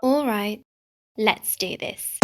Alright, let's do this.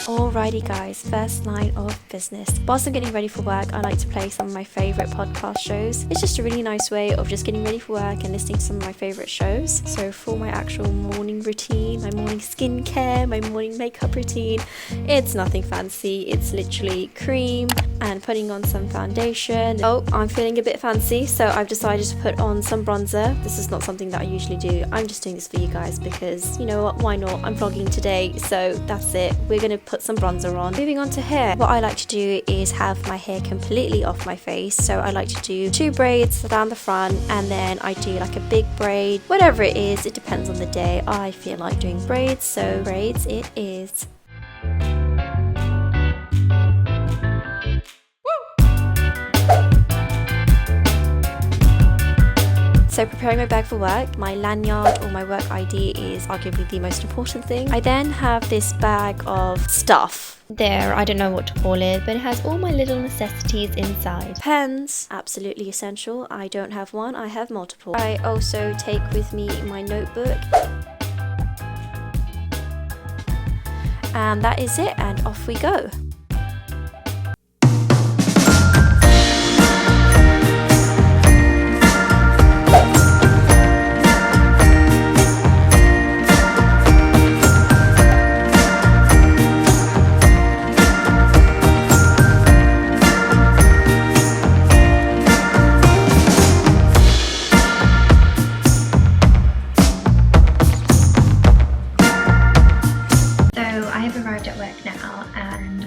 Alrighty guys, first line of business. Whilst I'm getting ready for work, I like to play some of my favourite podcast shows. It's just a really nice way of just getting ready for work and listening to some of my favourite shows. So for my actual morning routine, my morning skincare, my morning makeup routine, it's nothing fancy. It's literally cream and putting on some foundation. Oh, I'm feeling a bit fancy, so I've decided to put on some bronzer. This is not something that I usually do. I'm just doing this for you guys because, you know what, why not? I'm vlogging today, so that's it. We're going to put some bronzer on. Moving on to hair. What I like to do is have my hair completely off my face. So I like to do 2 braids down the front, and then I do like a big braid. Whatever it is, it depends on the day. I feel like doing braids, so braids it is. So preparing my bag for work, my lanyard or my work ID is arguably the most important thing. I then have this bag of stuff. There, I don't know what to call it, but it has all my little necessities inside. Pens, absolutely essential. I don't have one, I have multiple. I also take with me my notebook. And that is it, and off we go.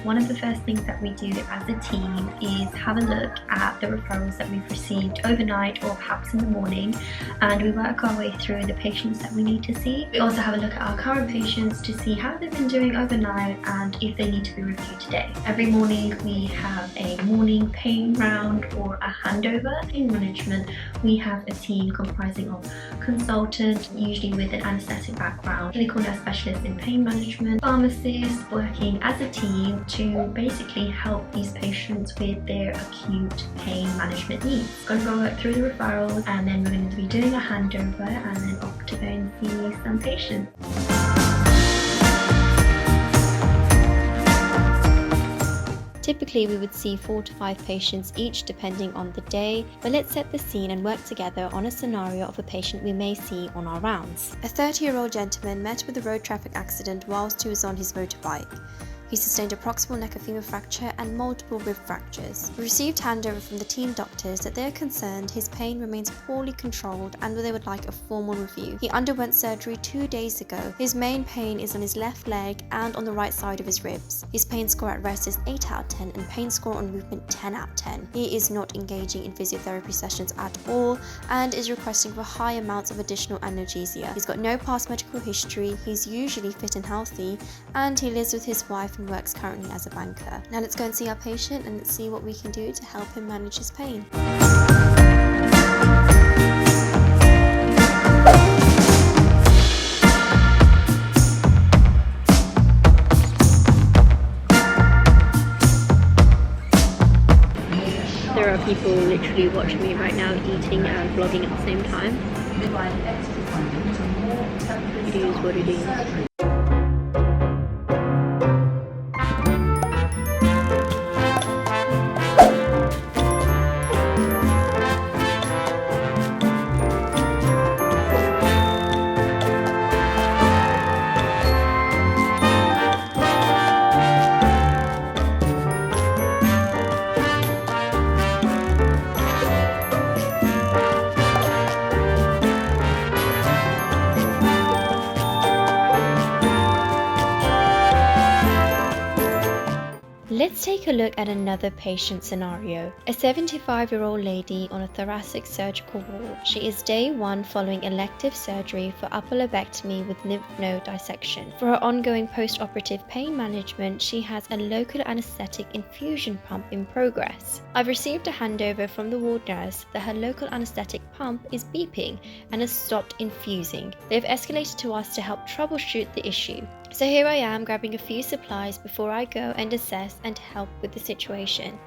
One of the first things that we do as a team is have a look at the referrals that we've received overnight or perhaps in the morning, and we work our way through the patients that we need to see. We also have a look at our current patients to see how they've been doing overnight and if they need to be reviewed today. Every morning we have a morning pain round or a handover. In management, we have a team comprising of consultant, usually with an anaesthetic background, clinical nurse specialist in pain management, pharmacists, working as a team to basically help these patients with their acute pain management needs. Going to go through the referrals, and then we're going to be doing a handover and then off to go and see some patients. Typically we would see 4 to 5 patients each depending on the day, but let's set the scene and work together on a scenario of a patient we may see on our rounds. A 30-year-old gentleman met with a road traffic accident whilst he was on his motorbike. He sustained a proximal neck of femur fracture and multiple rib fractures. We received handover from the team doctors that they are concerned his pain remains poorly controlled and they would like a formal review. He underwent surgery 2 days ago. His main pain is on his left leg and on the right side of his ribs. His pain score at rest is 8 out of 10 and pain score on movement 10 out of 10. He is not engaging in physiotherapy sessions at all and is requesting for high amounts of additional analgesia. He's got no past medical history, he's usually fit and healthy, and he lives with his wife and works currently as a banker. Now let's go and see our patient and let's see what we can do to help him manage his pain. There are people literally watching me right now eating and vlogging at the same time. It is what it is. Let's take a look at another patient scenario. A 75-year-old lady on a thoracic surgical ward. She is day 1 following elective surgery for upper lobectomy with lymph node dissection. For her ongoing post-operative pain management, she has a local anesthetic infusion pump in progress. I've received a handover from the ward nurse that her local anesthetic pump is beeping and has stopped infusing. They've escalated to us to help troubleshoot the issue. So here I am grabbing a few supplies before I go and assess and help with the situation.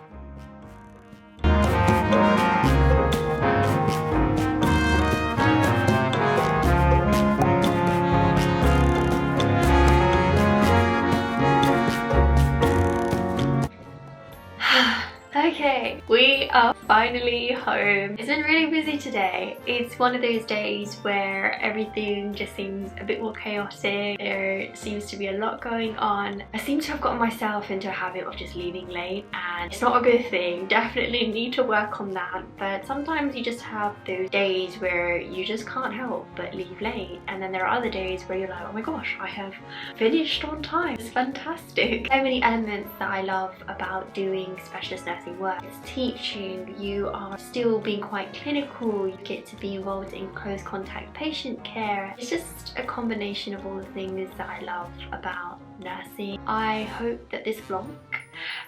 Okay, we are finally home. It's been really busy today. It's one of those days where everything just seems a bit more chaotic. There seems to be a lot going on. I seem to have gotten myself into a habit of just leaving late, and it's not a good thing. Definitely need to work on that, but sometimes you just have those days where you just can't help but leave late, and then there are other days where you're like, oh my gosh, I have finished on time. It's fantastic. So many elements that I love about doing specialist nursing work. It's teaching, you are still being quite clinical, you get to be involved in close contact patient care. It's just a combination of all the things that I love about nursing. I hope that this vlog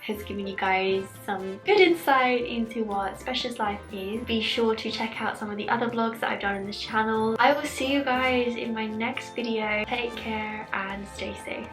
has given you guys some good insight into what specialist life is. Be sure to check out some of the other vlogs that I've done on this channel. I will see you guys in my next video. Take care and stay safe.